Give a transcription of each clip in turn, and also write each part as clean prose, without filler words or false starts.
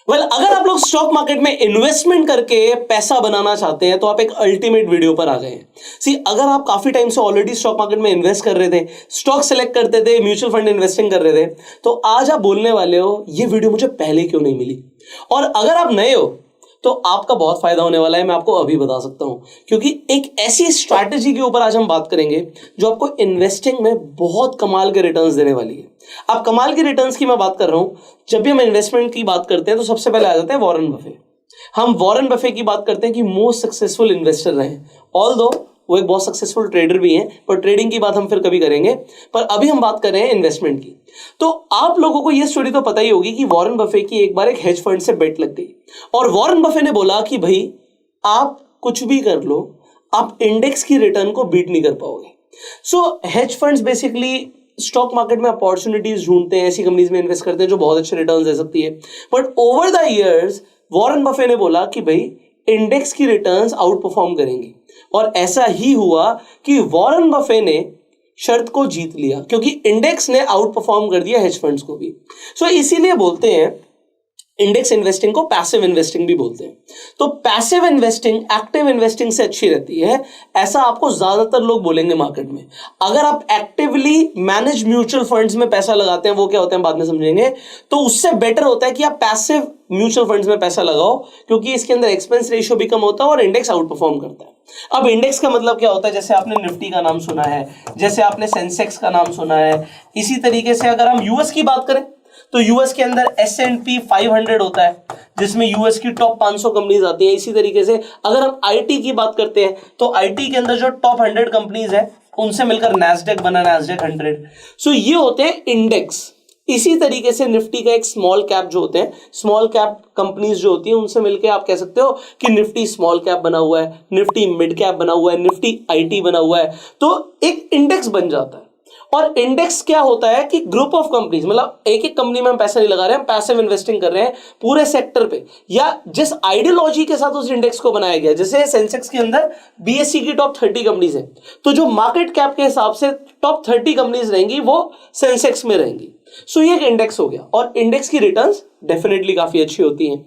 अगर आप लोग स्टॉक मार्केट में इन्वेस्टमेंट करके पैसा बनाना चाहते हैं तो आप एक अल्टीमेट वीडियो पर आ गए हैं। सी, अगर आप काफी टाइम से ऑलरेडी स्टॉक मार्केट में इन्वेस्ट कर रहे थे, स्टॉक सेलेक्ट करते थे, म्यूचुअल फंड इन्वेस्टिंग कर रहे थे, तो आज आप बोलने वाले हो ये वीडियो मुझे पहले क्यों नहीं मिली। और अगर आप नए हो तो आपका बहुत फायदा होने वाला है, मैं आपको अभी बता सकता हूं, क्योंकि एक ऐसी स्ट्रैटेजी के ऊपर आज हम बात करेंगे जो आपको इन्वेस्टिंग में बहुत कमाल के रिटर्न्स देने वाली है। अब कमाल के रिटर्न्स की मैं बात कर रहा हूं, जब भी हम इन्वेस्टमेंट की बात करते हैं तो सबसे पहले आ जाते हैं वॉरेन बफे। हम वॉरेन बफे की बात करते हैं कि मोस्ट सक्सेसफुल इन्वेस्टर रहे, ऑल्दो वो एक बहुत सक्सेसफुल ट्रेडर भी हैं, पर ट्रेडिंग की बात हम फिर कभी करेंगे। पर अभी हम बात कर रहे हैं इन्वेस्टमेंट की। तो आप लोगों को ये स्टोरी तो पता ही होगी कि वॉरेन बफे की एक बार एक हेज फंड से बेट लग गई और वॉरेन बफे ने बोला कि भाई आप कुछ भी कर लो, आप इंडेक्स की रिटर्न को बीट नहीं कर पाओगे। So hedge funds basically stock market में अपॉर्चुनिटीज ढूंढते हैं, ऐसी कंपनीज में इन्वेस्ट करते हैं जो बहुत अच्छे रिटर्न्स दे सकती है। But over the years Warren Buffett ने बोला कि भाई इंडेक्स की रिटर्न्स आउट परफॉर्म करेंगी, और ऐसा ही हुआ कि वॉरेन बफे ने शर्त को जीत लिया, क्योंकि इंडेक्स ने आउट परफॉर्म कर दिया हेज फंड्स को भी। सो इसीलिए बोलते हैं इंडेक्स इन्वेस्टिंग को पैसिव इन्वेस्टिंग भी बोलते हैं। तो पैसिव इन्वेस्टिंग एक्टिव इन्वेस्टिंग से अच्छी रहती है, ऐसा आपको ज्यादातर लोग बोलेंगे मार्केट में। अगर आप एक्टिवली मैनेज म्यूचुअल फंड्स में पैसा लगाते हैं, वो क्या होते हैं बाद में समझेंगे, तो उससे बेटर होता है कि आप पैसिव म्यूचुअल फंड्स में पैसा लगाओ, क्योंकि इसके अंदर एक्सपेंस रेशियो भी कम होता है और इंडेक्स आउट परफॉर्म करता है। अब इंडेक्स का मतलब क्या होता है, जैसे आपने निफ्टी का नाम सुना है, जैसे आपने सेंसेक्स का नाम सुना है, इसी तरीके से अगर हम यूएस की बात करें तो यूएस के अंदर S&P 500 होता है, जिसमें यूएस की टॉप 500 कंपनीज आती हैं। इसी तरीके से अगर हम आईटी की बात करते हैं तो आईटी के अंदर जो टॉप 100 कंपनीज है उनसे मिलकर नैस्डैक बना, नैस्डैक 100। सो ये होते हैं इंडेक्स। इसी तरीके से निफ्टी का एक स्मॉल कैप जो होते हैं, स्मॉल कैप कंपनीज जो होती हैं, उनसे मिलकर आप कह सकते हो कि निफ्टी स्मॉल कैप बना हुआ है, निफ्टी मिड कैप बना हुआ है, निफ्टी आईटी बना हुआ है, तो एक इंडेक्स बन जाता है। और इंडेक्स क्या होता है कि ग्रुप ऑफ कंपनीज, मतलब एक एक कंपनी में हम पैसा नहीं लगा रहे हैं, हम पैसिव इन्वेस्टिंग कर रहे हैं पूरे सेक्टर पे, या जिस आइडियोलॉजी के साथ उस इंडेक्स को बनाया गया। जैसे सेंसेक्स के अंदर बीएसई की टॉप 30 कंपनीज है, तो जो मार्केट कैप के हिसाब से टॉप 30 कंपनीज रहेंगी वो सेंसेक्स में रहेंगी। सो ये एक इंडेक्स हो गया, और इंडेक्स की रिटर्न्स डेफिनेटली काफी अच्छी होती हैं।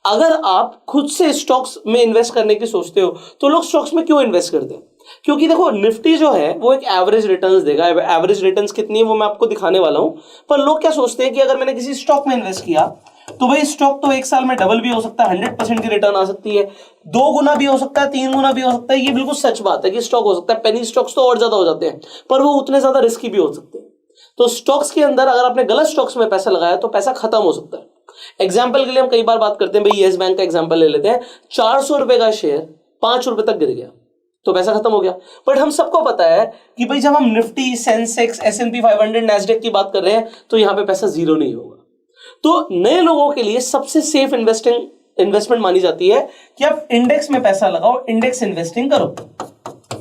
अगर आप खुद से स्टॉक्स में इन्वेस्ट करने की सोचते हो तो लोग स्टॉक्स में क्यों इन्वेस्ट करते हैं, क्योंकि देखो निफ्टी जो है वो एक एवरेज रिटर्न्स देगा। एवरेज रिटर्न्स कितनी है वो मैं आपको दिखाने वाला हूं। पर लोग क्या सोचते हैं कि अगर मैंने किसी स्टॉक में इन्वेस्ट किया तो भाई स्टॉक तो एक साल में डबल भी हो सकता है, 100% की रिटर्न आ सकती है, 2 गुना भी हो सकता है, 3 गुना भी हो सकता है। ये बिल्कुल सच बात है कि स्टॉक हो सकता है, पेनी स्टॉक्स तो और ज्यादा हो जाते हैं, पर वो उतने ज्यादा रिस्की भी हो सकते हैं। तो स्टॉक्स के अंदर अगर आपने गलत स्टॉक्स में पैसा लगाया तो पैसा खत्म हो सकता है। एग्जाम्पल के लिए हम कई बार बात करते हैं, भाई येस बैंक का एग्जाम्पल ले लेते हैं, 400 रुपए का शेयर 5 रुपए तक गिर गया तो पैसा खत्म हो गया। बट हम सबको पता है कि भाई जब हम निफ्टी, सेंसेक्स, S&P 500, नैस्डैक की बात कर रहे हैं तो यहां पे पैसा जीरो नहीं होगा। तो नए लोगों के लिए सबसे सेफ इन्वेस्टमेंट मानी जाती है कि आप इंडेक्स में पैसा लगाओ, इंडेक्स इन्वेस्टिंग करो।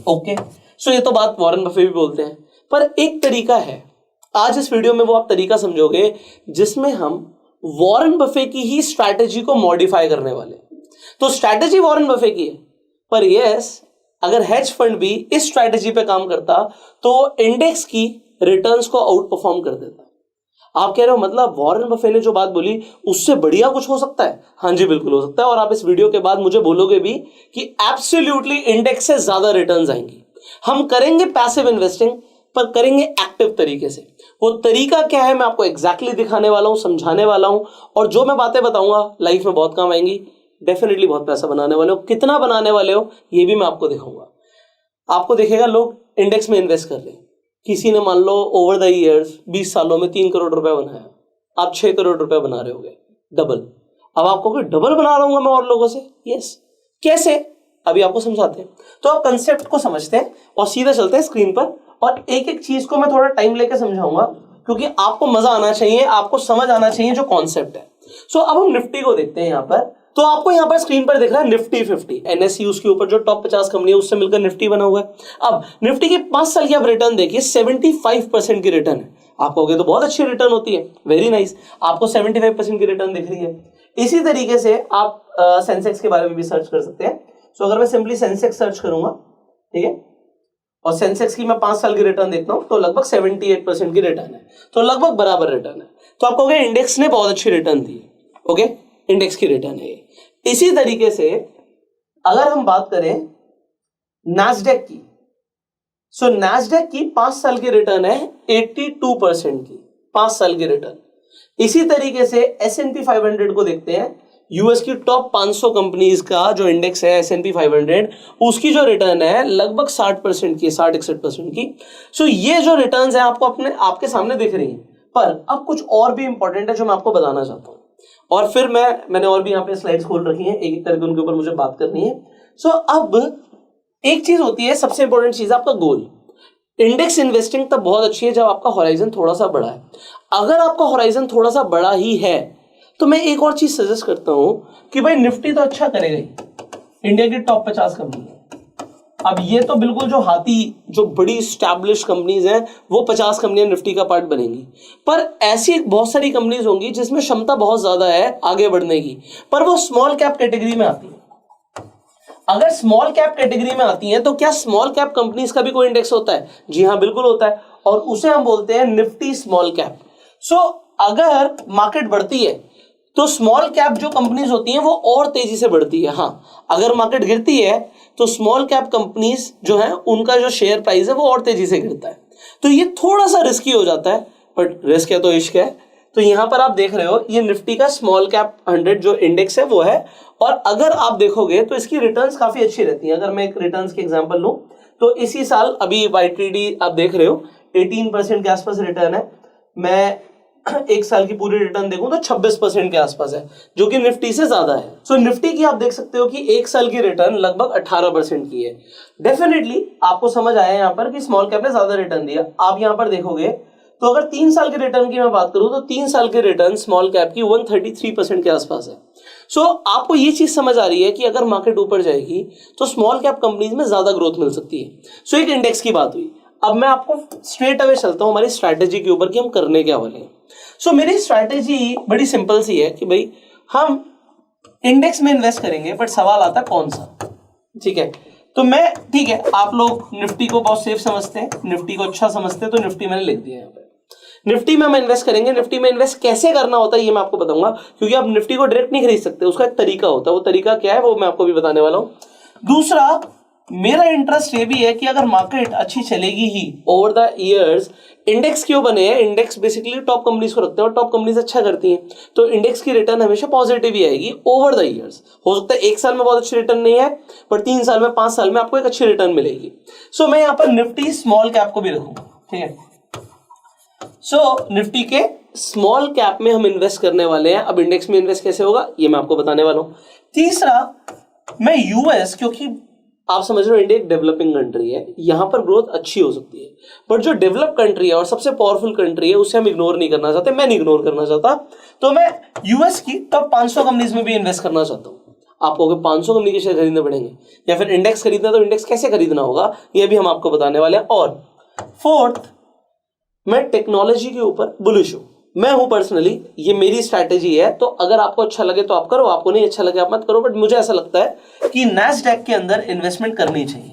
ओके, सो ये तो बात वॉरेन बफे भी बोलते हैं, पर एक तरीका है, आज इस वीडियो में वो आप तरीका समझोगे जिसमें हम वॉरेन बफे की ही स्ट्रैटेजी को मॉडिफाई करने वाले। तो स्ट्रैटेजी वॉरेन बफे की है, पर यस अगर हेज फंड भी इस स्ट्रैटेजी पे काम करता तो इंडेक्स की रिटर्न्स को आउट परफॉर्म कर देता। आप कह रहे हो मतलब वॉरेन बफे ने जो बात बोली उससे बढ़िया कुछ हो सकता है? हाँ जी, बिल्कुल हो सकता है, और आप इस वीडियो के बाद मुझे बोलोगे भी कि एब्सोल्युटली इंडेक्स से ज्यादा रिटर्न्स आएंगी। हम करेंगे पैसिव इन्वेस्टिंग, पर करेंगे एक्टिव तरीके से। वो तरीका क्या है मैं आपको एग्जैक्टली दिखाने वाला हूं, समझाने वाला हूं, और जो मैं बातें बताऊंगा लाइफ में बहुत काम आएंगी। डेफिनेटली बहुत पैसा बनाने वाले हो, कितना बनाने वाले हो ये भी मैं आपको दिखाऊंगा। आपको देखेगा लोग इंडेक्स में इन्वेस्ट कर रहे हैं, किसी ने मान लो ओवर द इयर्स 20 सालों में 3 करोड़ रुपए बनाया, आप 6 करोड़ रुपए बना रहे होगे, डबल। अब आपको कोई डबल बना रहा हूं मैं और लोगों से, यस कैसे, अभी आपको समझाते हैं। तो आप कंसेप्ट को समझते हैं और सीधा चलते हैं स्क्रीन पर, और एक एक चीज को मैं थोड़ा टाइम लेकर समझाऊंगा, क्योंकि आपको मजा आना चाहिए, आपको समझ आना चाहिए जो कॉन्सेप्ट है। सो अब हम निफ्टी को देखते हैं यहां पर। तो आपको यहां पर स्क्रीन पर दिख रहा है निफ्टी 50, एनएससी उसके ऊपर जो टॉप 50 कंपनी है उससे मिलकर निफ्टी बना हुआ है। अब निफ्टी की 5 साल की आप रिटर्न देखिए, 75% की रिटर्न है। आप कहोगे तो बहुत अच्छी रिटर्न होती है, वेरी नाइस, आपको 75% की रिटर्न दिख रही है। इसी तरीके से आप सेंसेक्स के बारे में भी सर्च कर सकते हैं। सो अगर मैं सिंपली सेंसेक्स सर्च करूंगा, ठीक है, और सेंसेक्स की मैं 5 साल की रिटर्न देखता हूं तो लगभग 78% की रिटर्न है, तो लगभग बराबर रिटर्न है। तो आप कहोगे इंडेक्स ने बहुत अच्छी रिटर्न दी, ओके। इंडेक्स की रिटर्न है ये। इसी तरीके से अगर हम बात करें नैस्डैक की, सो नैस्डैक की 5 साल की रिटर्न है 82% की, 5 साल की रिटर्न। इसी तरीके से S&P 500 को देखते हैं, यूएस की टॉप 500 कंपनीज का जो इंडेक्स है S&P 500, उसकी जो रिटर्न है लगभग 60% की, 60-61% की। सो ये जो रिटर्न्स है आपको आपके सामने दिख रही हैं, पर अब कुछ और भी इंपॉर्टेंट है जो मैं आपको बताना चाहता हूं। और फिर मैंने और भी यहाँ पे स्लाइड्स खोल रखी हैं, एक एक करके उनके ऊपर मुझे बात करनी है। सो अब एक चीज होती है, सबसे इंपॉर्टेंट चीज आपका गोल। इंडेक्स इन्वेस्टिंग तब बहुत अच्छी है जब आपका होराइजन थोड़ा सा बड़ा है। अगर आपका होराइजन थोड़ा सा बड़ा ही है तो मैं एक और चीज सजेस्ट करता हूं कि भाई निफ्टी तो अच्छा करेगा ही, इंडिया की टॉप 50 कंपनी है। अब ये तो बिल्कुल जो बड़ी स्टैब्लिश कंपनीज हैं वो 50 कंपनियां निफ्टी का पार्ट बनेंगी, पर ऐसी बहुत सारी कंपनीज होंगी जिसमें क्षमता बहुत ज्यादा है आगे बढ़ने की, पर वो स्मॉल कैप कैटेगरी में आती है। अगर स्मॉल कैप कैटेगरी में आती हैं तो क्या स्मॉल कैप कंपनीज का भी कोई इंडेक्स होता है? जी हां, बिल्कुल होता है, और उसे हम बोलते हैं निफ्टी स्मॉल कैप। सो अगर मार्केट बढ़ती है तो स्मॉल कैप जो कंपनीज होती हैं वो और तेजी से बढ़ती है। हां, अगर मार्केट गिरती है तो स्मॉल कैप कंपनीज जो है उनका जो शेयर प्राइस है वो और तेजी से गिरता है। तो ये थोड़ा सा रिस्की हो जाता है, बट रिस्क है तो इश्क है। तो यहां पर आप देख रहे हो ये निफ्टी का स्मॉल कैप 100 जो इंडेक्स है वो है, और अगर आप देखोगे तो इसकी रिटर्न्स काफी अच्छी रहती हैं। अगर मैं एक रिटर्न्स की एग्जांपल लूं तो इसी साल अभी YTD आप देख रहे हो 18% के आसपास रिटर्न है। मैं एक साल की पूरी रिटर्न देखूं तो 26% के आसपास है, जो कि निफ्टी से ज्यादा है। सो निफ्टी की आप देख सकते हो कि एक साल की रिटर्न लगभग 18% की है। डेफिनेटली आपको समझ आया यहां पर कि स्मॉल कैप ने ज्यादा रिटर्न दिया। आप यहां पर देखोगे तो अगर 3 साल के रिटर्न की मैं बात करूं तो 3 साल के रिटर्न स्मॉल कैप की 133% के आसपास है। सो आपको ये चीज समझ आ रही है कि अगर मार्केट ऊपर जाएगी तो स्मॉल कैप कंपनीज में ज्यादा ग्रोथ मिल सकती है। सो एक इंडेक्स की बात हुई। अब मैं आपको स्ट्रेट अवे चलता हूं हमारी स्ट्रैटेजी के ऊपर कि हम करने क्या वाले हैं। सो मेरी स्ट्रैटेजी बड़ी सिंपल सी है कि भाई हम इंडेक्स में इन्वेस्ट करेंगे, बट सवाल आता है कौन सा, ठीक है। तो मैं, ठीक है, आप लोग निफ्टी को बहुत सेफ समझते हैं, निफ्टी को अच्छा समझते हैं, तो निफ्टी मैंने लिख दिया यहाँ पे। निफ्टी में हम इन्वेस्ट करेंगे। निफ्टी में इन्वेस्ट कैसे करना होता है ये मैं आपको बताऊंगा, क्योंकि आप निफ्टी को डायरेक्ट नहीं खरीद सकते, उसका एक तरीका होता है। वो तरीका क्या है वो मैं आपको भी बताने वाला हूं। दूसरा, मेरा इंटरेस्ट ये भी है कि अगर मार्केट अच्छी चलेगी ही ओवर द इयर्स, इंडेक्स क्यों बने हैं? इंडेक्स बेसिकली टॉप कंपनीज को रखते हैं और टॉप कंपनीज अच्छा करती हैं, तो इंडेक्स की रिटर्न हमेशा पॉजिटिव ही आएगी ओवर द इयर्स। हो सकता है एक साल में बहुत अच्छी रिटर्न नहीं है, पर 3 साल में, 5 साल में आपको एक अच्छी रिटर्न मिलेगी। सो मैं यहां पर निफ्टी स्मॉल कैप को भी रखूंगा, ठीक है। सो निफ्टी के स्मॉल कैप में हम इन्वेस्ट करने वाले हैं। अब इंडेक्स में इन्वेस्ट कैसे होगा ये मैं आपको बताने वाला हूं। तीसरा, मैं यूएस, क्योंकि आप समझ रहे हो इंडिया एक डेवलपिंग कंट्री है, यहां पर ग्रोथ अच्छी हो सकती है, बट जो डेवलप कंट्री है और सबसे पावरफुल कंट्री है उसे हम इग्नोर नहीं करना चाहते, मैं नहीं इग्नोर करना चाहता। तो मैं यूएस की टॉप 500 कंपनीज में भी इन्वेस्ट करना चाहता हूं। आपको अगर 500 कंपनी के शेयर खरीदने पड़ेंगे या फिर इंडेक्स खरीदना, तो इंडेक्स कैसे खरीदना होगा ये भी हम आपको बताने वाले हैं। और फोर्थ, मैं टेक्नोलॉजी के ऊपर बुलिश हूं, मैं हूं पर्सनली, ये मेरी स्ट्रैटेजी है। तो अगर आपको अच्छा लगे तो आप करो, आपको नहीं अच्छा लगे आप मत करो, बट मुझे ऐसा लगता है कि नैस्डैक के अंदर इन्वेस्टमेंट करनी चाहिए।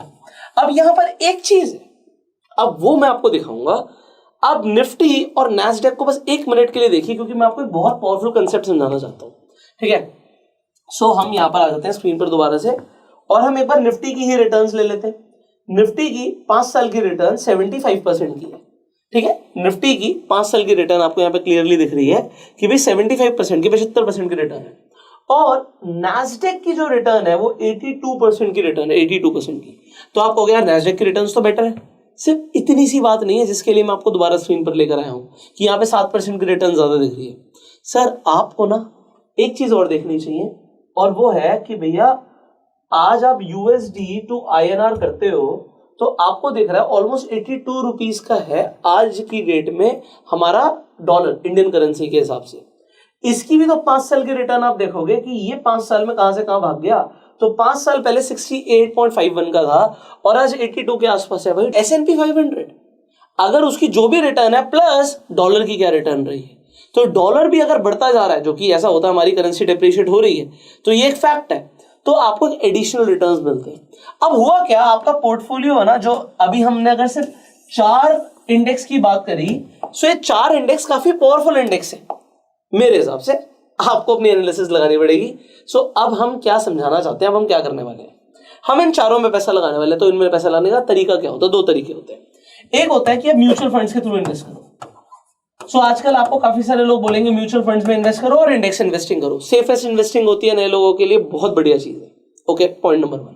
अब यहां पर एक चीज है, अब वो मैं आपको दिखाऊंगा। अब निफ्टी और नैस्डैक को बस 1 मिनट के लिए देखिए, क्योंकि मैं आपको एक बहुत पावरफुल कंसेप्ट समझाना चाहता हूं, ठीक है। सो हम यहां पर आ जाते हैं स्क्रीन पर दोबारा से, और हम एक बार निफ्टी की ही रिटर्न्स ले लेते हैं। निफ्टी की 5 साल की रिटर्न 75% की है, ठीक है। निफ्टी की 5 साल की रिटर्न आपको यहां पे क्लियरली दिख रही है कि भाई 75% की, 75% की रिटर्न है। और नैस्डैक की जो रिटर्न है वो 82% की रिटर्न है, 82% की। तो आप कहोगे यार नैस्डैक की रिटर्न तो बेटर है। सिर्फ इतनी सी बात नहीं है जिसके लिए मैं आपको दोबारा स्क्रीन पर लेकर आया हूं कि यहाँ पे 7% की रिटर्न ज्यादा दिख रही है। सर आपको ना एक चीज और देखनी चाहिए, और वो है कि भैया आज आप USD to INR करते हो तो आपको दिख रहा है ऑलमोस्ट 82 रुपीज का है आज की डेट में हमारा डॉलर, इंडियन करेंसी के हिसाब से। इसकी भी तो 5 साल की रिटर्न आप देखोगे कि ये 5 साल में कहां से कहां भाग गया। तो 5 साल पहले 68.51 का था और आज 82 के आसपास है। भाई S&P 500 अगर उसकी जो भी रिटर्न है प्लस डॉलर की क्या रिटर्न रही है, तो डॉलर भी अगर बढ़ता जा रहा है, जो कि ऐसा होता है हमारी करेंसी डेप्रिशिएट हो रही है, तो ये एक फैक्ट है, तो आपको एडिशनल रिटर्न्स मिलते हैं। अब हुआ क्या, आपका पोर्टफोलियो है ना, जो अभी हमने अगर सिर्फ 4 इंडेक्स की बात करी, सो ये 4 इंडेक्स काफी पावरफुल इंडेक्स है मेरे हिसाब से। आपको अपनी एनालिसिस लगानी पड़ेगी। सो अब हम क्या समझाना चाहते हैं, अब हम क्या करने वाले हैं, हम इन चारों में पैसा लगाने वाले हैं। तो इनमें पैसा लगाने का तरीका क्या होता है, दो तरीके होते हैं। एक होता है कि आप म्यूचुअल फंड्स के थ्रू इन्वेस्ट करो। सो आजकल आपको काफी सारे लोग बोलेंगे म्यूचुअल फंड्स में इन्वेस्ट करो और इंडेक्स इन्वेस्टिंग करो, सेफेस्ट इन्वेस्टिंग होती है नए लोगों के लिए, बहुत बढ़िया चीज है। Okay, point number 1।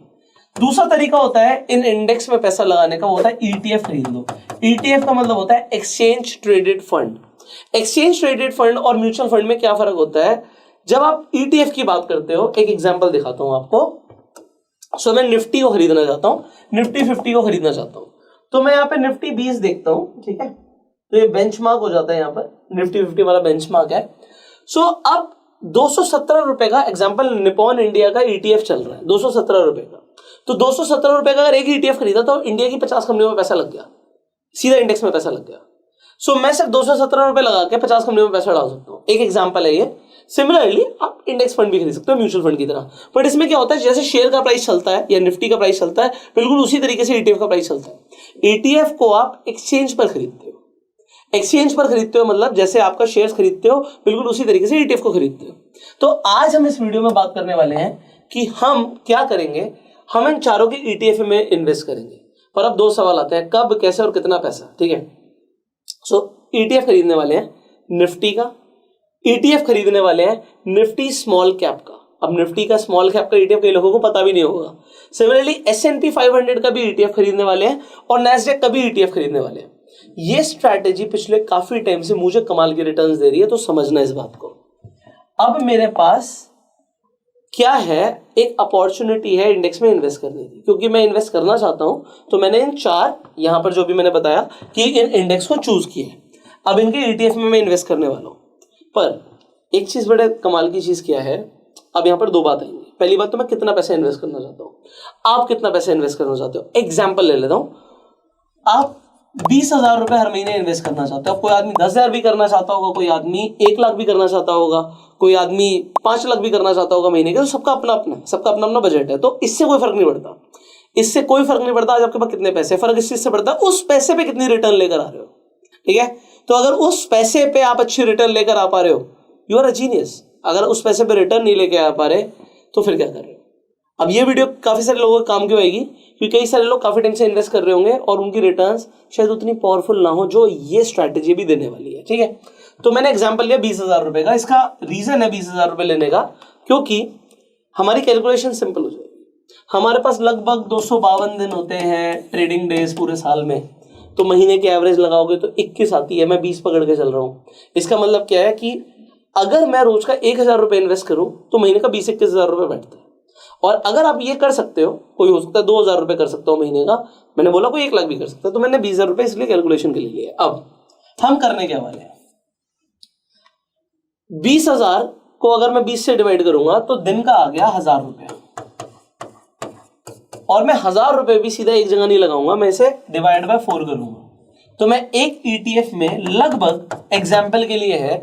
दूसरा तरीका होता है इन इंडेक्स में पैसा लगाने का, वो होता है ईटीएफ खरीद लो। ईटीएफ का मतलब होता है exchange traded fund. Exchange traded fund और म्यूचुअल फंड में क्या फर्क होता है, जब आप ईटीएफ की बात करते हो, एक एग्जांपल दिखाता हूं आपको। सो मैं निफ्टी को खरीदना चाहता हूं, निफ्टी 50 को खरीदना चाहता हूं, तो मैं यहाँ पे निफ्टी 20 देखता हूं, ठीक है, तो ये बेंचमार्क हो जाता है, यहाँ पर निफ्टी 50 वाला बेंचमार्क है। सो अब 217 रुपए का एग्जांपल निपॉन इंडिया का ईटीएफ चल रहा है, 217 रुपए का। तो 217 रुपए का अगर एक ईटीएफ खरीदा तो इंडिया की 50 कंपनियों में पैसा लग गया, सीधा इंडेक्स में पैसा लग गया। सो मैं सिर्फ 217 रुपए लगा के 50 कंपनियों में पैसा डाल सकता हूं, एक एग्जांपल है ये। सिमिलरली आप इंडेक्स फंड भी खरीद सकते हो म्यूचुअल फंड की तरह, बट इसमें क्या होता है, जैसे शेयर का प्राइस चलता है या निफ्टी का प्राइस चलता है, बिल्कुल उसी तरीके से ईटीएफ का प्राइस चलता है। ईटीएफ को आप एक्सचेंज पर खरीदते हो, एक्सचेंज पर खरीदते हो मतलब जैसे आपका शेयर्स खरीदते हो, बिल्कुल उसी तरीके से ईटीएफ को खरीदते हो। तो आज हम इस वीडियो में बात करने वाले हैं कि हम क्या करेंगे, हम इन चारों के ईटीएफ में इन्वेस्ट करेंगे। पर अब दो सवाल आते हैं, कब, कैसे और कितना पैसा, ठीक है। सो ईटीएफ खरीदने वाले हैं निफ्टी का, ईटीएफ खरीदने वाले हैं निफ्टी स्मॉल कैप का। अब निफ्टी का स्मॉल कैप का ईटीएफ कई लोगों को पता भी नहीं होगा। सिमिलरली S&P 500 का भी ईटीएफ खरीदने वाले हैं और नैस्डैक का भी ईटीएफ खरीदने वाले हैं। ये स्ट्रैटेजी पिछले काफी टाइम से मुझे कमाल की रिटर्न्स दे रही है, तो समझना इस बात को। अब मेरे पास क्या है, एक अपॉर्चुनिटी है इंडेक्स में इन्वेस्ट करने की, क्योंकि मैं इन्वेस्ट करना चाहता हूं, तो मैंने इन चार यहां पर जो भी मैंने बताया कि इन इंडेक्स को चूज किया है। अब इनके ईटीएफ में मैं इन्वेस्ट करने वाला हूं। पर एक चीज बड़े कमाल की चीज क्या है, अब यहां पर दो बात आएंगी। पहली बात तो मैं कितना पैसा इन्वेस्ट करना चाहता हूं, आप कितना पैसा इन्वेस्ट करना चाहते हो। एग्जाम्पल ले लेता हूं, आप 20,000 रुपए हर महीने इन्वेस्ट करना चाहते हो। कोई आदमी 10,000 भी करना चाहता होगा, कोई आदमी 1 लाख भी करना चाहता होगा, कोई आदमी 5 लाख भी करना चाहता होगा महीने के। तो सबका अपना अपना है, सबका अपना अपना बजट है, तो इससे कोई फर्क नहीं पड़ता, इससे कोई फर्क नहीं पड़ता आज आपके पास कितने पैसे। फर्क इस चीज से पड़ता है उस पैसे पे कितनी रिटर्न लेकर आ रहे हो, ठीक है। तो अगर उस पैसे पे आप अच्छी रिटर्न लेकर आ पा रहे हो, यू आर अ जीनियस। अगर उस पैसे पे रिटर्न नहीं लेके आ पा रहे, तो फिर क्या कर रहे हो। अब ये वीडियो काफी सारे लोगों के काम क्यों आएगी, क्योंकि कई सारे लोग काफी टाइम से इन्वेस्ट कर रहे होंगे और उनकी रिटर्न्स शायद उतनी पावरफुल ना हो जो ये स्ट्रैटेजी भी देने वाली है, ठीक है। तो मैंने एग्जांपल लिया 20,000 रुपए का। इसका रीजन है 20,000 रुपए लेने का, क्योंकि हमारी कैलकुलेशन सिंपल हो जाएगी। हमारे पास लगभग 252 दिन होते हैं ट्रेडिंग डेज पूरे साल में, तो महीने की एवरेज लगाओगे तो 21 आती है। मैं 20 पकड़ के चल रहा हूं। इसका मतलब क्या है कि अगर मैं रोज का 1,000 रुपए इन्वेस्ट करूं तो महीने का 20-21,000 रुपए बैठता है। और अगर आप ये कर सकते हो, कोई हो सकता है 2,000 रुपए कर सकता हो महीने का, मैंने बोला कोई 1 लाख भी कर सकता है, तो मैंने 20,000 रुपए इसलिए कैलकुलेशन के लिए लिया। अब हम करने क्या वाले हैं, 20,000 को अगर मैं 20 से डिवाइड करूंगा तो दिन का आ गया 1,000 रुपए। और मैं 1,000 रुपए भी सीधा एक जगह नहीं लगाऊंगा, मैं इसे डिवाइड बाय 4 करूंगा। तो मैं एक ईटीएफ में लगभग एग्जाम्पल के लिए है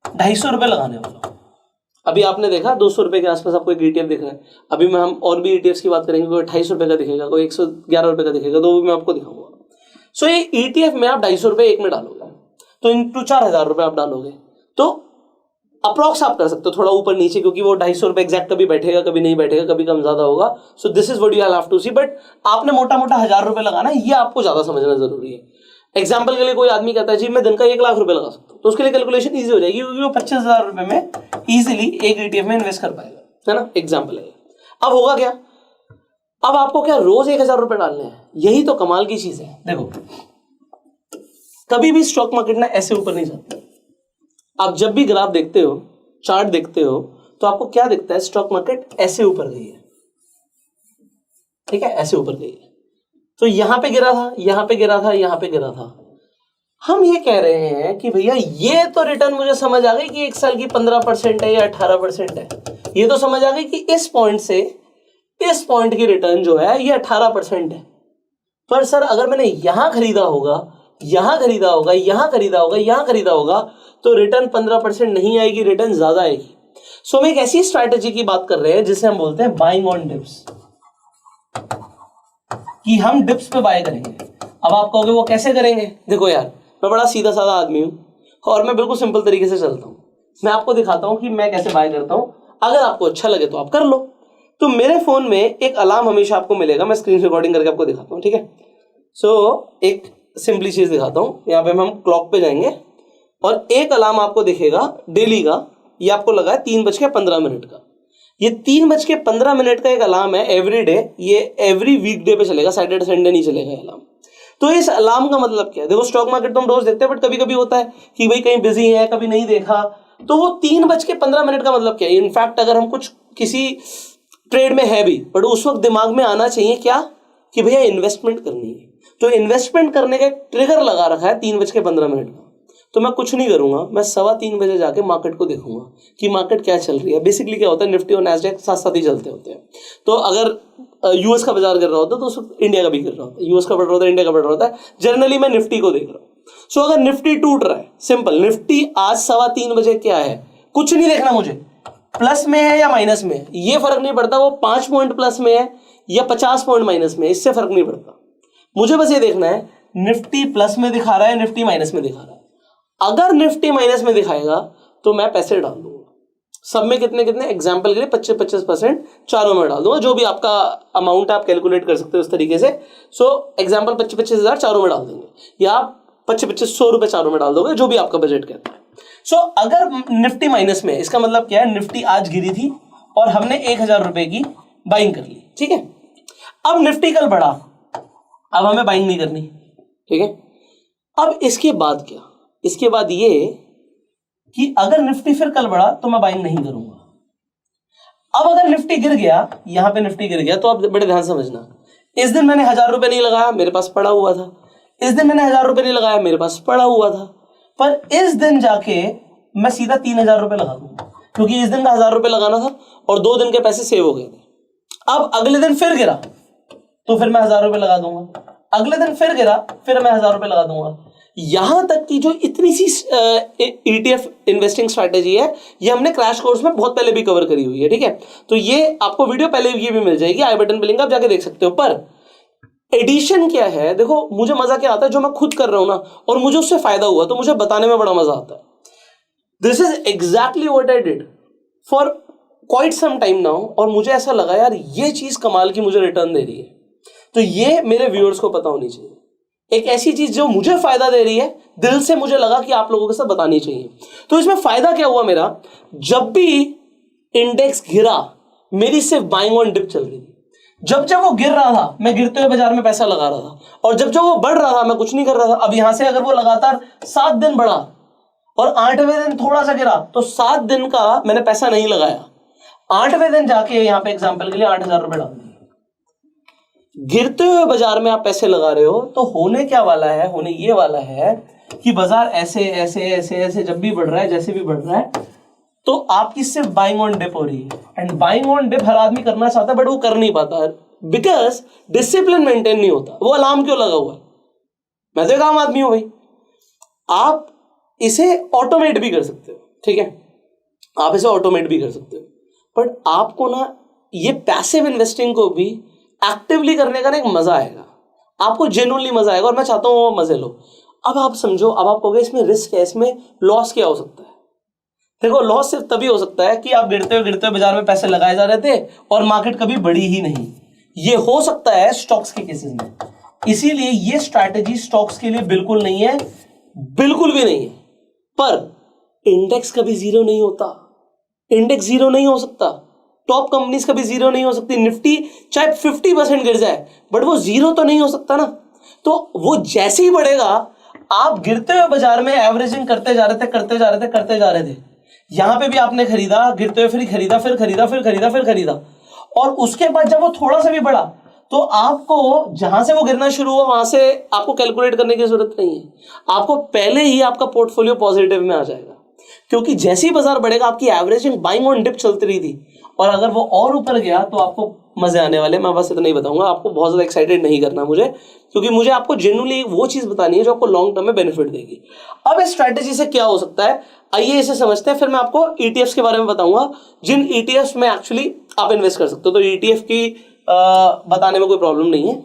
250 रुपए लगाने वाला हूं। अभी आपने देखा 200 रुपए के आसपास आपको एक ईटीएफ दिख रहा है। अभी मैं हम और भी ईटीएफ की बात करेंगे, कोई 28 रुपए का दिखेगा, कोई 111 रुपए का दिखेगा, तो मैं आपको दिखाऊंगा। सो ये ईटीएफ में आप 250 रुपए एक में डालोगे, तो इंटू 4,000 रुपए आप डालोगे, तो अप्रॉक्स आप कर सकते हो थोड़ा ऊपर नीचे, क्योंकि वो 250 रुपए एग्जैक्ट कभी बैठेगा, कभी नहीं बैठेगा, कभी कम ज्यादा होगा। So this is what you have to see. But आपने मोटा मोटा 1,000 रुपए लगाना है, ये आपको ज्यादा समझना जरूरी है। एग्जाम्पल के लिए कोई आदमी कहता है जी मैं दिन का 1 लाख रुपए लगा सकता हूँ, तो उसके लिए कैलकुलेशन ईजी हो जाएगी, क्योंकि वो 25,000 रुपए में इजीली एक ईटीएफ में इन्वेस्ट कर पाएगा, है ना। एग्जाम्पल है। अब होगा क्या, अब आपको क्या रोज 1,000 रुपए डालने हैं, यही तो कमाल की चीज है। देखो कभी भी स्टॉक मार्केट ना ऐसे ऊपर नहीं जाता। आप जब भी ग्राफ देखते हो, चार्ट देखते हो, तो आपको क्या दिखता है, स्टॉक मार्केट ऐसे ऊपर गई है, ठीक है, ऐसे ऊपर गई है। तो यहां पे गिरा था, यहां पे गिरा था, यहां पे गिरा था। हम ये कह रहे हैं कि भैया ये तो रिटर्न मुझे समझ आ गई कि एक साल की 15% है या 18% है। ये तो समझ आ गई कि इस पॉइंट से इस पॉइंट की रिटर्न जो है ये 18% है। पर सर अगर मैंने यहां खरीदा होगा, यहां खरीदा होगा, यहां खरीदा होगा, यहां खरीदा होगा, तो रिटर्न 15% नहीं आएगी, रिटर्न ज्यादा आएगी। सो हम एक ऐसी स्ट्रैटेजी की बात कर रहे हैं जिसे हम बोलते हैं बाइंग ऑन डिप्स, कि हम डिप्स पे बाय करेंगे। अब आप कहोगे वो कैसे करेंगे। देखो यार मैं बड़ा सीधा साधा आदमी हूं और मैं बिल्कुल सिंपल तरीके से चलता हूं। मैं आपको दिखाता हूं कि मैं कैसे बाय करता हूं, अगर आपको अच्छा लगे तो आप कर लो। तो मेरे फोन में एक अलार्म हमेशा आपको मिलेगा, मैं स्क्रीन रिकॉर्डिंग करके आपको दिखाता हूं, ठीक है। सो एक सिंपली चीज दिखाता हूं, यहाँ पे हम क्लॉक पे जाएंगे और एक अलार्म आपको दिखेगा डेली का, ये आपको लगा है 3:15 का। ये 3:15 का एक अलार्म है एवरी डे, ये एवरी वीकडे पे चलेगा, सैटरडे संडे नहीं चलेगा ये अलार्म। तो इस अलार्म का मतलब क्या है, देखो स्टॉक मार्केट तो हम रोज देखते हैं, बट कभी कभी होता है कि भाई कहीं बिजी है, कभी नहीं देखा, तो वो 3:15 का मतलब क्या है। इनफैक्ट अगर हम कुछ किसी ट्रेड में है भी, बट उस वक्त दिमाग में आना चाहिए क्या, कि भैया इन्वेस्टमेंट करनी है। तो इन्वेस्टमेंट करने का एक ट्रिगर लगा रखा है 3:15 का। तो मैं कुछ नहीं करूंगा, मैं 3:15 जाके मार्केट को देखूंगा कि मार्केट क्या चल रही है। बेसिकली क्या होता है, निफ्टी और नैस्डैक साथ साथ ही चलते होते हैं। तो अगर यूएस का बाजार गिर रहा होता है तो उस वक्त इंडिया का भी गिर रहा होता है, यूएस का बढ़ रहा होता है, इंडिया का बढ़ रहा होता है। जनरली मैं निफ्टी को देख रहा हूं। सो अगर निफ्टी टूट रहा है, सिंपल, निफ्टी आज 3:15 क्या है, कुछ नहीं देखना मुझे, प्लस में है या माइनस में है, ये फर्क नहीं पड़ता। वो 5 पॉइंट प्लस में है या 50 पॉइंट माइनस में है, इससे फर्क नहीं पड़ता। मुझे बस ये देखना है निफ्टी प्लस में दिखा रहा है, निफ्टी माइनस में दिखा रहा है। अगर निफ्टी माइनस में दिखाएगा तो मैं पैसे डाल दूंगा, सब में कितने कितने, एग्जांपल के लिए 25% चारों में डाल दूंगा। जो भी आपका अमाउंट आप कैलकुलेट कर सकते हो उस तरीके से। सो एग्जांपल 25,000 चारों में डाल देंगे, या आप 25,100 रुपए चारों में डाल दोगे, जो भी आपका बजट कहता है। सो अगर निफ्टी माइनस में, इसका मतलब क्या है, निफ्टी आज गिरी थी और हमने 1,000 रुपए की बाइंग कर ली, ठीक है। अब निफ्टी कल बढ़ा, अब हमें बाइंग नहीं करनी, ठीक है। अब इसके बाद क्या, इसके बाद ये कि अगर निफ्टी फिर कल बढ़ा तो मैं बाइंग नहीं करूंगा। अब अगर निफ्टी गिर गया, यहां पे निफ्टी गिर गया, तो आप बड़े ध्यान समझना, इस दिन मैंने 1,000 रुपए नहीं लगाया, मेरे पास पड़ा हुआ था। इस दिन मैंने 1,000 रुपए नहीं लगाया, मेरे पास पड़ा हुआ था। पर इस दिन जाके मैं सीधा 3,000 रुपए लगा दूंगा, क्योंकि इस दिन का 1,000 रुपए लगाना था और 2 दिन के पैसे सेव हो गए थे। अब अगले दिन फिर गिरा तो फिर मैं 1,000 रुपए लगा दूंगा, अगले दिन फिर गिरा, फिर मैं 1,000 रुपए लगा दूंगा। यहां तक कि जो इतनी सी ETF इन्वेस्टिंग स्ट्रैटेजी है, ये हमने क्रैश कोर्स में बहुत पहले भी कवर करी हुई है, ठीक है। तो ये आपको वीडियो पहले ये भी मिल जाएगी, आई बटन पे लिंक, आप जाके देख सकते हो। पर एडिशन क्या है, देखो मुझे मजा क्या आता है, जो मैं खुद कर रहा हूं ना और मुझे उससे फायदा हुआ तो मुझे बताने में बड़ा मजा आता है। This is exactly what I did for quite some time now, और मुझे ऐसा लगा यार ये चीज कमाल की मुझे रिटर्न दे रही है। तो ये मेरे व्यूअर्स को पता होनी चाहिए, एक ऐसी चीज जो मुझे फायदा दे रही है, दिल से मुझे लगा कि आप लोगों के साथ बतानी चाहिए। तो इसमें फायदा क्या हुआ मेरा, जब भी इंडेक्स गिरा मेरी सिर्फ बाइंग ऑन डिप चल रही थी। जब जब वो गिर रहा था मैं गिरते हुए बाजार में पैसा लगा रहा था, और जब जब वो बढ़ रहा था मैं कुछ नहीं कर रहा था। अब यहां से अगर वो लगातार 7 दिन बढ़ा और 8वें दिन थोड़ा सा गिरा, तो 7 दिन का मैंने पैसा नहीं लगाया, 8वें दिन जाके यहां पे एग्जांपल के लिए 8,000 रुपए डाल दिए। गिरते हुए बाजार में आप पैसे लगा रहे हो तो होने क्या वाला है, होने ये वाला है कि बाजार ऐसे ऐसे ऐसे ऐसे जब भी बढ़ रहा है, जैसे भी बढ़ रहा है, तो आपकी सिर्फ बाइंग ऑन डिप हो रही है। एंड बाइंग ऑन डिप हर आदमी करना चाहता है, बट वो कर नहीं पाता, बिकॉज डिसिप्लिन मेंटेन नहीं होता। वो अलार्म क्यों लगा हुआ है, मैं तो एक आम आदमी हूं भाई। आप इसे ऑटोमेट भी कर सकते हो, ठीक है, आप इसे ऑटोमेट भी कर सकते हो, बट आपको ना ये पैसिव इन्वेस्टिंग को भी एक्टिवली करने का ना एक मजा आएगा, आपको जेन्युइनली मजा आएगा, और मैं चाहता हूं वो मजे लो। अब आप समझो, अब आप कहोगे इसमें रिस्क है, इसमें लॉस क्या हो सकता है। देखो लॉस सिर्फ तभी हो सकता है कि आप गिरते हुए बाजार में पैसे लगाए जा रहे थे और मार्केट कभी बढ़ी ही नहीं। ये हो सकता है स्टॉक्स के केसेस में, इसीलिए ये स्ट्रैटेजी स्टॉक्स के लिए बिल्कुल नहीं है, बिल्कुल भी नहीं है। पर इंडेक्स कभी जीरो नहीं होता, इंडेक्स जीरो नहीं हो सकता, टॉप कंपनीज कभी जीरो नहीं हो सकती। निफ्टी चाहे 50% गिर जाए, बट वो जीरो तो नहीं हो सकता ना। तो वो जैसे ही बढ़ेगा, आप गिरते हुए बाजार में एवरेजिंग करते जा रहे थे, करते जा रहे थे, करते जा रहे थे। यहां पे भी आपने खरीदा, गिरते हुए फिर खरीदा, फिर खरीदा, फिर खरीदा, फिर खरीदा, और उसके बाद जब वो थोड़ा सा भी बढ़ा, तो आपको जहां से वो गिरना शुरू हुआ वहां से आपको कैलकुलेट करने की जरूरत नहीं है, आपको पहले ही आपका पोर्टफोलियो पॉजिटिव में आ जाएगा। क्योंकि जैसे ही बाजार बढ़ेगा, आपकी एवरेजिंग बाइंग ऑन डिप चलती रही थी, और अगर वो और ऊपर गया तो आपको मजे आने वाले। मैं बस इतना ही बताऊंगा, आपको बहुत ज्यादा एक्साइटेड नहीं करना मुझे, क्योंकि मुझे आपको जेन्युइनली वो चीज बतानी है जो आपको लॉन्ग टर्म में बेनिफिट देगी। अब इस स्ट्रैटेजी से क्या हो सकता है, आइए इसे समझते हैं, फिर मैं आपको ETFs के बारे में बताऊंगा, जिन ETFs में एक्चुअली आप इन्वेस्ट कर सकते हो। तो ETF की बताने में कोई प्रॉब्लम नहीं है।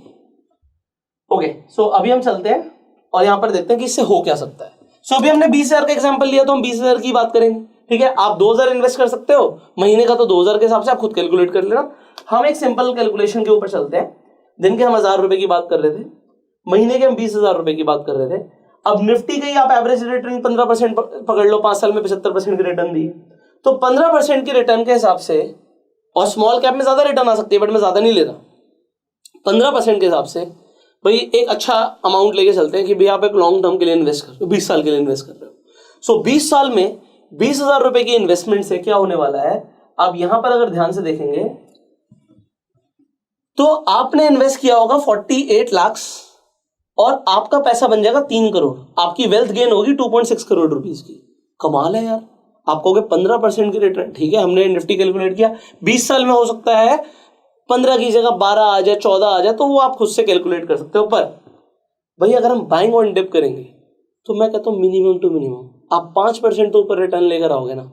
ओके, सो अभी हम चलते हैं और यहां पर देखते हैं कि इससे हो क्या सकता है। सो अभी हमने 20,000 का एग्जांपल लिया, तो हम 20,000 की बात करेंगे, ठीक है, आप 2000 इन्वेस्ट कर सकते हो, महीने का तो 2000 के हिसाब से आप खुद कैलकुलेट कर लेना। हम एक सिंपल कैलकुलेशन के ऊपर चलते हैं। दिन के हम 1000 रुपए की बात कर रहे थे, महीने के हम 20,000 रुपए की बात कर रहे थे। अब निफ्टी का ही आप एवरेज रिटर्न 15% पकड़ लो, 5 साल में 75% की रिटर्न दी, तो 15% की रिटर्न के हिसाब से, और स्मॉल कैप में ज्यादा रिटर्न आ सकती है बट मैं ज्यादा नहीं ले रहा, 15% के हिसाब से भाई एक अच्छा अमाउंट लेके चलते हैं कि भाई आप एक लॉन्ग टर्म के लिए इन्वेस्ट कर रहे हो, 20 साल के लिए इन्वेस्ट कर रहे हो। सो 20 साल में 20,000 रुपए की इन्वेस्टमेंट से क्या होने वाला है, आप यहां पर अगर ध्यान से देखेंगे तो आपने इन्वेस्ट किया होगा 48 लाख और आपका पैसा बन जाएगा 3 करोड़, आपकी वेल्थ गेन होगी 2.6 करोड़ रुपीस की। कमाल है यार। आप कहोगे 15% की रिटर्न, ठीक है, हमने निफ्टी कैलकुलेट किया, 20 साल में हो सकता है 15 की जगह 12 आ जाए, 14 आ जाए, तो वो आप खुद से कैलकुलेट कर सकते हो। पर भाई अगर हम बाइंग ऑन डिप करेंगे तो मैं कहता हूं मिनिमम टू मिनिमम आप 5% तो ऊपर रिटर्न लेकर आओगे ना।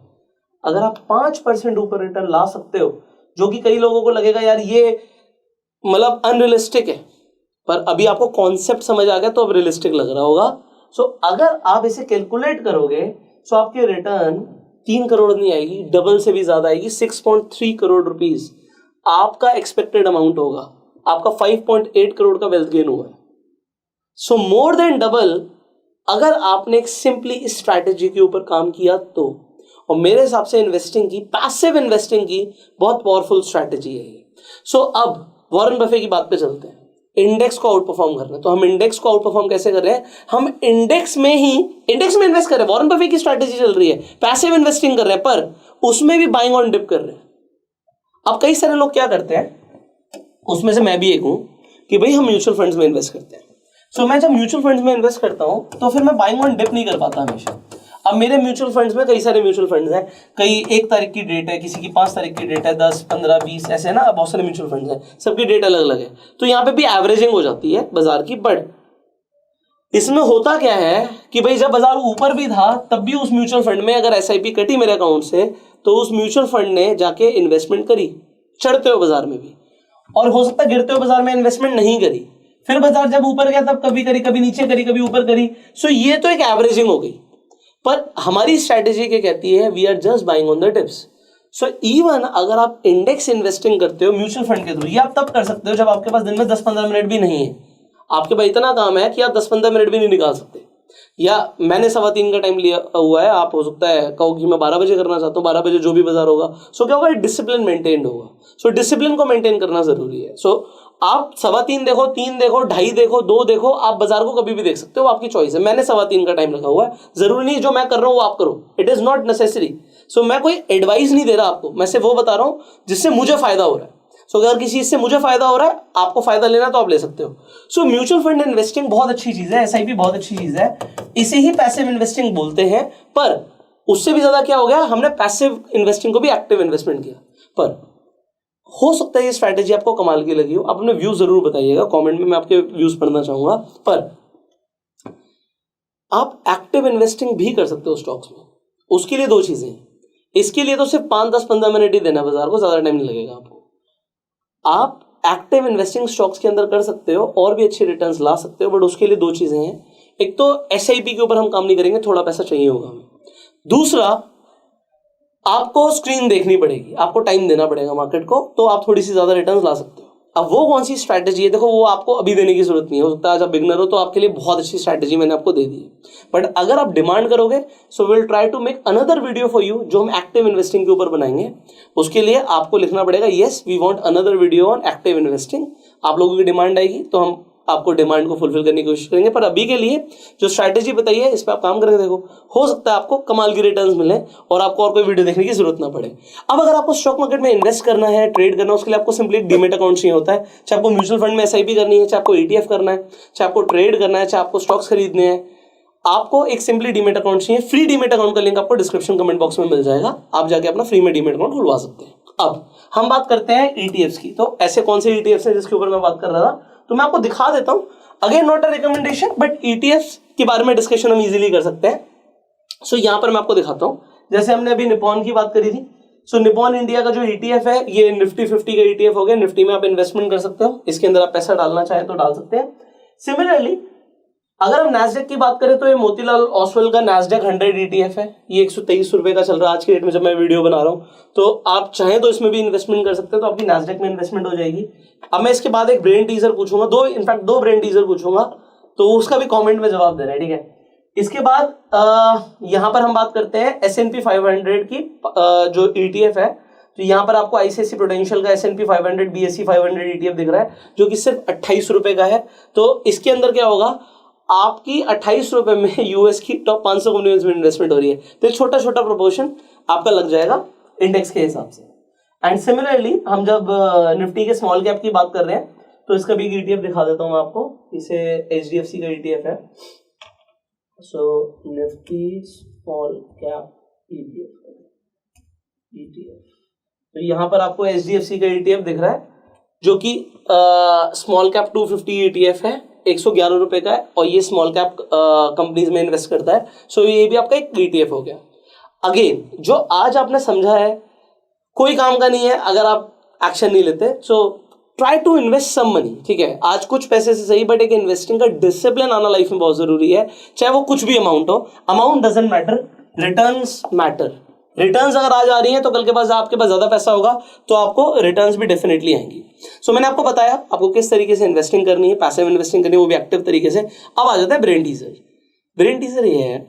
अगर आप 5% ऊपर रिटर्न ला सकते हो, जो कि कई लोगों को लगेगा यार ये मतलब अनरियलिस्टिक है, पर अभी आपको कॉन्सेप्ट समझ आ गया तो अब रियलिस्टिक लग रहा होगा। सो अगर आप इसे कैलकुलेट करोगे तो आपके रिटर्न 3 करोड़ नहीं आएगी, डबल से भी ज्यादा आएगी, 6.3 करोड़ रुपीस आपका एक्सपेक्टेड अमाउंट होगा। आपका 5.8 करोड़ का वेल्थ गेन हुआ है। सो मोर देन डबल अगर आपने एक सिंपली स्ट्रैटेजी के ऊपर काम किया तो। और मेरे हिसाब से इन्वेस्टिंग की, पैसिव इन्वेस्टिंग की बहुत पावरफुल स्ट्रैटेजी है ये। सो अब वॉरेन बफे की बात पे चलते हैं। इंडेक्स को आउट परफॉर्म करना, तो हम इंडेक्स को आउट परफॉर्म कैसे कर रहे हैं, हम इंडेक्स में इन्वेस्ट कर रहे हैं। वॉरेन बफे की स्ट्रैटेजी चल रही है, पैसिव इन्वेस्टिंग कर रहे हैं, पर उसमें भी बाइंग ऑन डिप कर रहे हैं। अब कई सारे लोग क्या करते हैं, उसमें से मैं भी एक हूं, कि भाई हम म्यूचुअल फंड्स में इन्वेस्ट करते हैं। सो मैं जब म्यूचुअल फंड्स में इन्वेस्ट करता हूं तो फिर मैं बाइंग ऑन डिप नहीं कर पाता हमेशा। अब मेरे म्यूचुअल फंड्स में कई सारे म्यूचुअल फंड्स हैं, कई 1 तारीख की डेट है, किसी की 5 तारीख की डेट है, 10, 15, 20 ऐसे ना बहुत सारे म्यूचुअल फंड्स हैं, सबकी डेट अलग अलग है। तो यहाँ पे भी एवरेजिंग हो जाती है बाजार की। बट इसमें होता क्या है कि भाई जब बाजार ऊपर भी था तब भी उस म्यूचुअल फंड में अगर एसआईपी कटी मेरे अकाउंट से तो उस म्यूचुअल फंड ने जाके इन्वेस्टमेंट करी चढ़ते हुए बाजार में भी, और हो सकता है गिरते हुए बाजार में इन्वेस्टमेंट नहीं करी। फिर बाजार जब ऊपर गया तब कभी करी, कभी नीचे करी, कभी ऊपर करी। सो ये तो एक एवरेजिंग हो गई। पर हमारी स्ट्रैटेजी क्या कहती है, we are just buying on the tips. So even अगर आप इंडेक्स इन्वेस्टिंग करते हो म्यूचुअल फंड के थ्रू, ये आप तब कर सकते हो जब आपके पास दिन में 10-15 मिनट भी नहीं है, आपके पास इतना काम है कि आप 10-15 मिनट भी नहीं निकाल सकते। या मैंने 3:15 का टाइम लिया हुआ है, आप हो सकता है कहो कि मैं 12 बजे करना चाहता हूँ, 12 बजे जो भी बाजार होगा। सो क्या होगा, डिसिप्लिन मेंटेन होगा। सो डिसिप्लिन को मेंटेन करना जरूरी है। सो आप 3:15 देखो, 3 देखो, 2:30 देखो, 2 देखो, आप बाजार को कभी भी देख सकते हो, आपकी चॉइस है। मैंने 3:15 का टाइम रखा हुआ है, जरूरी नहीं जो मैं कर रहा हूँ वो आप करो, इट इज नॉट नेसेसरी। सो मैं कोई एडवाइस नहीं दे रहा आपको, मैं सिर्फ वो बता रहा हूँ जिससे मुझे फायदा हो रहा है। सो अगर किसी चीज से मुझे फायदा हो रहा है, आपको फायदा लेना तो आप ले सकते हो। सो म्यूचुअल फंड इन्वेस्टिंग बहुत अच्छी चीज है, एसआईपी बहुत अच्छी चीज है, इसे ही पैसिव इन्वेस्टिंग बोलते हैं। पर उससे भी ज्यादा क्या हो गया, हमने पैसिव इन्वेस्टिंग को भी एक्टिव इन्वेस्टमेंट किया। पर हो सकता है ये स्ट्रैटेजी आपको कमाल की लगी हो, आप अपने व्यूज जरूर बताइएगा कमेंट में, मैं आपके व्यूज पढ़ना चाहूंगा। पर आप एक्टिव इन्वेस्टिंग भी कर सकते हो स्टॉक्स में। उसके लिए 2 चीजें हैं। इसके लिए तो सिर्फ 5, 10, 15 मिनट ही देना बाजार को, ज्यादा टाइम नहीं लगेगा आपको। आप एक्टिव इन्वेस्टिंग स्टॉक्स के अंदर कर सकते हो और भी अच्छे रिटर्न्स ला सकते हो, बट उसके लिए 2 चीजें हैं। एक तो एसआईपी के ऊपर हम काम नहीं करेंगे, थोड़ा पैसा चाहिए होगा हमें। दूसरा, आपको स्क्रीन देखनी पड़ेगी, आपको टाइम देना पड़ेगा मार्केट को, तो आप थोड़ी सी ज्यादा रिटर्न्स ला सकते हो। अब वो कौन सी स्ट्रैटेजी है, देखो वो आपको अभी देने की जरूरत नहीं है, हो सकता है आज आप बिगनर हो तो आपके लिए बहुत अच्छी स्ट्रैटेजी मैंने आपको दे दी है। बट अगर आप डिमांड करोगे so will try to make another video for you, जो हम एक्टिव इन्वेस्टिंग के ऊपर बनाएंगे। उसके लिए आपको लिखना पड़ेगा yes we want another video on active investing. आप लोगों की डिमांड आएगी तो हम आपको डिमांड को फुलफिल करने की कोशिश करेंगे। पर अभी के लिए जो स्ट्रैटेजी बताई है इस पर आप काम करके देखो, हो सकता है आपको कमाल की रिटर्न्स मिले और आपको और कोई वीडियो देखने की जरूरत ना पड़े। अब अगर आपको स्टॉक मार्केट में इन्वेस्ट करना है, ट्रेड करना है, उसके लिए आपको सिंपली एक डीमेट अकाउंट चाहिए होता है। चाहे आपको म्यूचुअल फंड में एसआईपी करनी है, चाहे आपको ईटीएफ करना है, चाहे आपको ट्रेड करना है, चाहे आपको स्टॉक्स खरीदने हैं, आपको एक सिंपली डीमेट अकाउंट चाहिए। फ्री डीमेट अकाउंट का लिंक आपको डिस्क्रिप्शन कमेंट बॉक्स में मिल जाएगा, आप जाके अपना फ्री में डीमेट अकाउंट खुलवा सकते हैं। अब हम बात करते हैं ईटीएफ्स की। तो ऐसे कौन से ईटीएफ्स हैं जिसके ऊपर मैं बात कर रहा था, तो मैं आपको दिखा देता हूं। Again not a recommendation, but ETFs के बारे में डिस्कशन हम इजीली कर सकते हैं। सो यहां पर मैं आपको दिखाता हूं, जैसे हमने अभी निपॉन की बात करी थी। सो निपॉन इंडिया का जो ईटीएफ है ये निफ्टी 50 का ईटीएफ हो गया। निफ्टी में आप इन्वेस्टमेंट कर सकते हो, इसके अंदर आप पैसा डालना चाहे तो डाल सकते हैं। सिमिलरली अगर हम नैस्डैक की बात करें तो ये मोतीलाल ओसवाल का नैस्डैक 100 ETF है। ये 123 रुपए का चल रहा है आज के डेट में जब मैं वीडियो बना रहा हूं। तो आप चाहें तो इसमें भी इन्वेस्टमेंट कर सकते हैं, तो आपकी नैस्डैक में इन्वेस्टमेंट हो जाएगी। अब मैं इसके बाद एक ब्रेन टीजर पूछूंगा, दो ब्रेन टीजर पूछूंगा, तो उसका भी कॉमेंट में जवाब देना है, ठीक है। इसके बाद यहां पर हम बात करते हैं S&P 500 की जो ETF है। तो यहां पर आपको ICICI प्रूडेंशियल का S&P 500 BSE 500 ETF दिख रहा है, जो कि सिर्फ 28 रुपए का है। तो इसके अंदर क्या होगा, आपकी 28 रुपए में यूएस की टॉप 500 कंपनीज में इन्वेस्टमेंट हो रही है। तो छोटा छोटा प्रोपोर्शन आपका लग जाएगा इंडेक्स के हिसाब से। एंड सिमिलरली हम जब निफ्टी के स्मॉल कैप की बात कर रहे हैं, तो इसका भी ETF दिखा देता हूं आपको। इसे HDFC का ETF है। सो निफ्टी स्मॉल कैप ETF, तो यहां पर आपको HDFC का ETF दिख रहा है, जो कि स्मॉल कैप 250 ETF है, 111 रुपए का है, और ये स्मॉल कैप कंपनीज में इन्वेस्ट करता है। सो ये भी आपका एक ETF हो गया। अगेन जो आज आपने समझा है कोई काम का नहीं है अगर आप एक्शन नहीं लेते। So try to invest some money, ठीक है। आज कुछ पैसे से सही, बट एक इन्वेस्टिंग का डिसिप्लिन आना लाइफ में बहुत जरूरी है, चाहे वो कुछ भी अमाउंट हो। Amount doesn't matter, returns matter. Returns अगर आज आ रही हैं तो कल के पास आपके पास ज्यादा पैसा होगा तो आपको रिटर्न्स भी डेफिनेटली आएंगी। सो मैंने आपको बताया आपको किस तरीके से इन्वेस्टिंग करनी है, पैसिव इन्वेस्टिंग करनी है, वो भी एक्टिव तरीके से। अब आ जाता है ब्रेन टीजर। ब्रेन टीजर ये है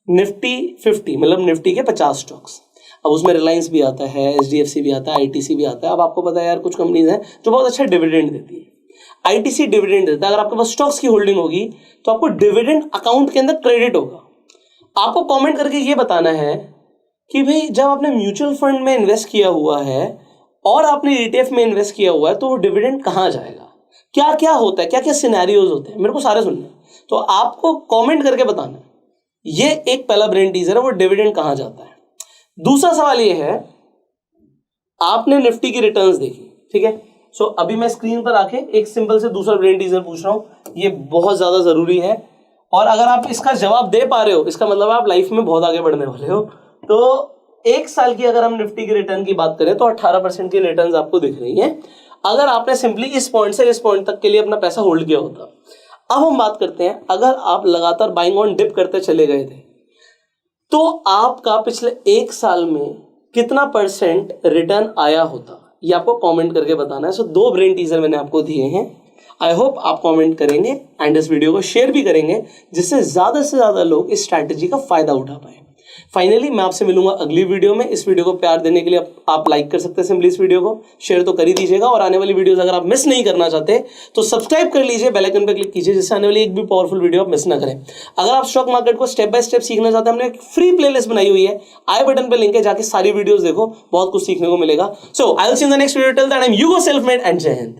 निफ्टी 50, मतलब निफ्टी के 50 स्टॉक्स। अब उसमें रिलायंस भी आता है, HDFC भी आता है, ITC भी आता है। अब आपको पता है यार कुछ कंपनीज हैं जो बहुत अच्छा डिविडेंड देती है। ITC डिविडेंड देता है। अगर आपके पास स्टॉक्स की होल्डिंग होगी तो आपको डिविडेंड अकाउंट के अंदर क्रेडिट होगा। आपको कॉमेंट करके ये बताना है कि भाई जब आपने म्यूचुअल फंड में इन्वेस्ट किया हुआ है और आपने ETF में इन्वेस्ट किया हुआ है, तो वो डिविडेंड कहां जाएगा, क्या क्या होता है, क्या क्या सिनेरियोज होते हैं, मेरे को सारे सुनने। तो आपको कमेंट करके बताना है। ये एक पहला ब्रेन टीजर है, वो डिविडेंड कहां जाता है। दूसरा सवाल ये है, आपने निफ्टी की रिटर्न्स देखी, ठीक है। सो अभी मैं स्क्रीन पर आके एक सिंपल से दूसरा ब्रेन टीजर पूछ रहा हूं, ये बहुत ज्यादा जरूरी है। और अगर आप इसका जवाब दे पा रहे हो, इसका मतलब आप लाइफ में बहुत आगे बढ़ने वाले हो। तो एक साल की अगर हम निफ्टी के रिटर्न की बात करें तो 18% की रिटर्न्स आपको दिख रही हैं, अगर आपने सिंपली इस पॉइंट से इस पॉइंट तक के लिए अपना पैसा होल्ड किया होता। अब हम बात करते हैं, अगर आप लगातार बाइंग ऑन डिप करते चले गए थे तो आपका पिछले एक साल में कितना % रिटर्न आया होता, ये आपको कमेंट करके बताना है। सो 2 ब्रेन टीजर मैंने आपको दिए हैं। आई होप आप कमेंट करेंगे एंड इस वीडियो को शेयर भी करेंगे, जिससे ज्यादा से ज्यादा लोग इस स्ट्रैटेजी का फायदा उठा पाए। फाइनली मैं आपसे मिलूंगा अगली वीडियो में। इस वीडियो को प्यार देने के लिए आप लाइक कर सकते हैं, सिंपली इस वीडियो को शेयर तो कर ही दीजिएगा। और आने वाली वीडियोस अगर आप मिस नहीं करना चाहते तो सब्सक्राइब कर लीजिए, बेल आइकन पर क्लिक कीजिए, जिससे आने वाली एक भी पावरफुल वीडियो आप मिस ना करें। अगर आप स्टॉक मार्केट को स्टेप बाय स्टेप सीखना चाहते हैं, हमने एक फ्री प्लेलिस्ट बनाई हुई है, आई बटन पे लिंक है, जाके सारी वीडियोस देखो, बहुत कुछ सीखने को मिलेगा। So I will see in the next video. Till that I am यूगो सेल्फ मेड एंड जय हिंद।